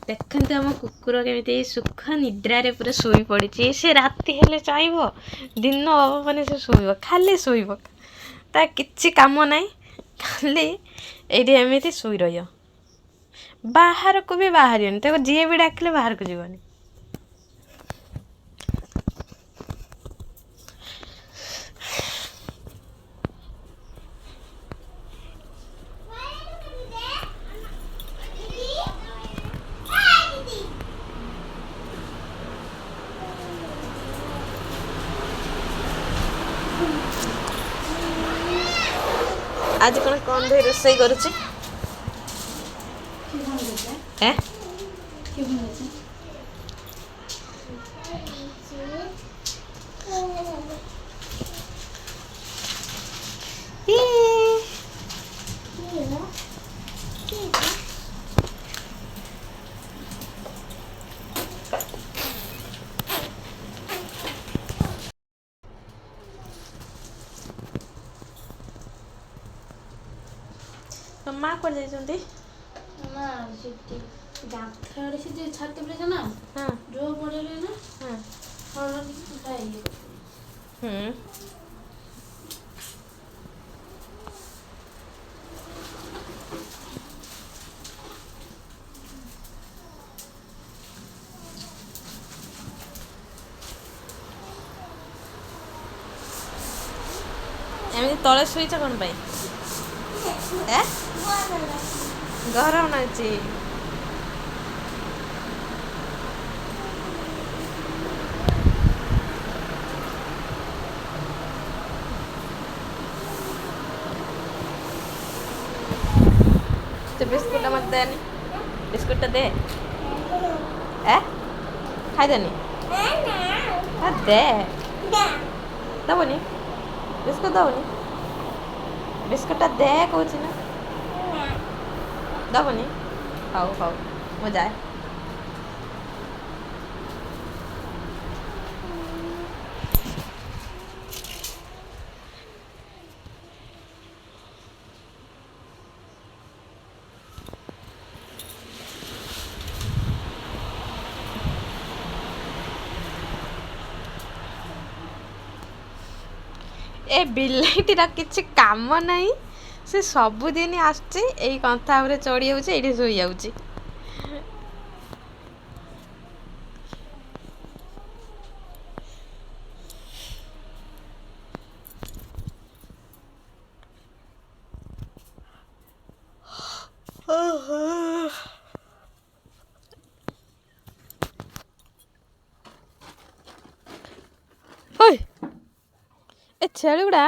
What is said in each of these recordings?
ଦେଖନ୍ତୁ ଆମ କୁକୁର କେମିତି ସୁଖ ନିଦ୍ରାରେ ପୁରା ଶୋଇ ପଡ଼ିଛି। ସେ ରାତି ହେଲେ ଚାହିଁବ, ଦିନ ହବ ମାନେ ସେ ଶୋଇବ, ଖାଲି ଶୋଇବ। ତା କିଛି କାମ ନାହିଁ, ଖାଲି ଏଇଠି ଏମିତି ଶୋଇ ରହିବ। ବାହାରକୁ ବି ବାହାରିବନି, ତାକୁ ଯିଏ ବି ଡାକିଲେ ବାହାରକୁ ଯିବନି। ଆଜି କ'ଣ ଦେଇ ରୋଷେଇ କରୁଛି? ମା କୁଆଡ଼େ ଯାଇଛନ୍ତି? ନା ସେଠି ଗାଁରେ ସେ ଛାତ ଉପରେ ନା ଯୋଉ ପଡିଲେ ନା ଏମିତି ତଳେ ଶୋଇଛ କ'ଣ ପାଇଁ? ଗରମ ଲାଗୁଛି। ବିସ୍କୁଟ ମତେ ଦେନି, ବିସ୍କୁଟ ଦେ। ଖାଇଦେନି ଦେ, ଦବୁନି ବିସ୍କୁଟ, ଦବୁନି ବିସ୍କୁଟଟା ଦେ କହୁଛି ନା, ଦବୁନି? ହଉ ହଉ ମୁଁ ଯାଏ। ଏ ବିଲେଇଟିର କିଛି କାମ ନାହିଁ, ସେ ସବୁଦିନ ଆସୁଛି ଏଇ କନ୍ଥା ଉପରେ ଚଢ଼ି ଯାଉଛି, ଏଇଠି ଶୋଇଯାଉଛି। ଏ ଛେଳି ଗୁଡ଼ା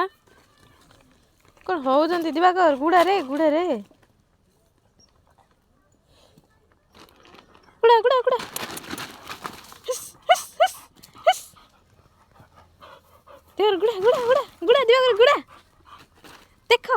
କ'ଣ ହଉଛନ୍ତି? ଦିବାକର ଗୁଡ଼ାରେ ଗୁଡ଼ା ଦେଖ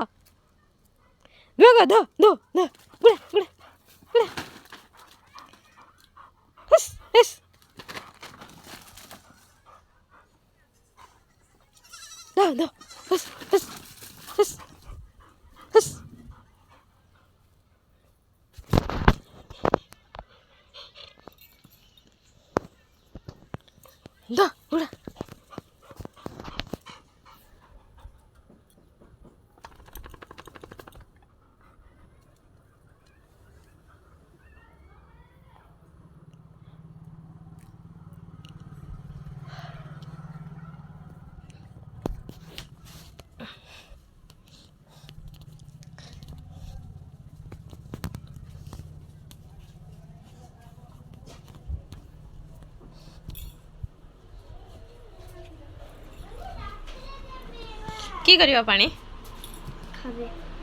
কি କରିବ ପାଣି?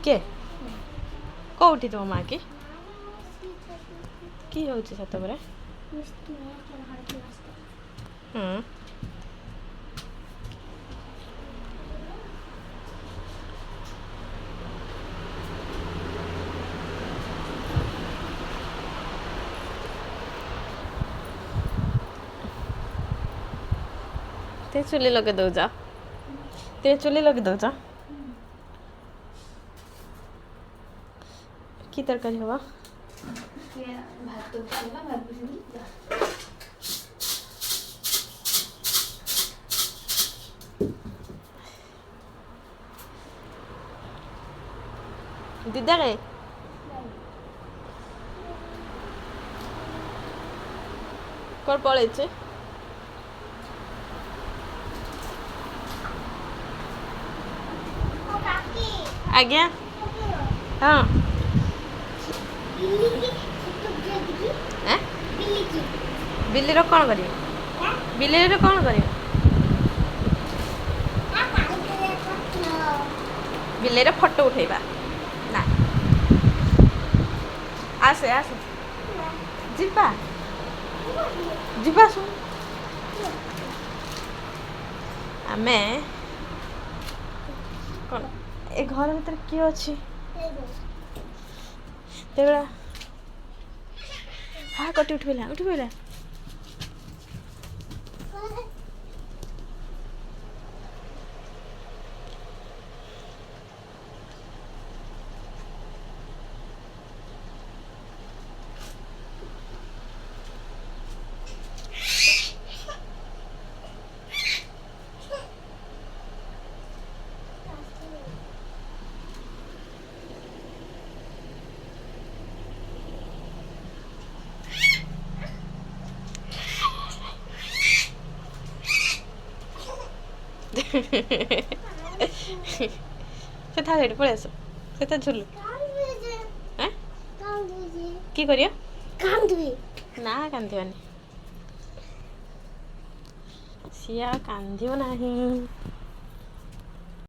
କିଏ? କୋଉଠି ତୋ ମା କି ହଉଛି ଛାତ ଉପରେ? ते चुली लगे दौच, ते चुली लगे दौच कि तरकारी हवा? ଭାତ ଉଠିଗଲା ଭାତ ବସେଇଦେଲି। ଦିଦା କାଇଁ କୁଆଡ଼େ ପଳେଇଛି? ଆଜ୍ଞା ହଁ ବିଲିର କ'ଣ କରିବେ? ବିଲିର କ'ଣ କରିବେ? ବିଲେଇର ଫଟୋ ଉଠେଇବା ନା ଆସେ ଆସେ ଯିବା ଯିବା ଶୁଣ ଆମେ କ'ଣ ଏ ଘର ଭିତରେ କିଏ ଅଛି? ତେବେ ହଁ କଟି ଉଠି ପଇଲା ସେ ଥା ସେଇଠି ପଳେଇ ଆସ ସେ ତା ଝୁଲୁ କି କରିବ? ନା କାନ୍ଦିବନି ସିଏ ଆଉ କାନ୍ଦିବ ନାହିଁ।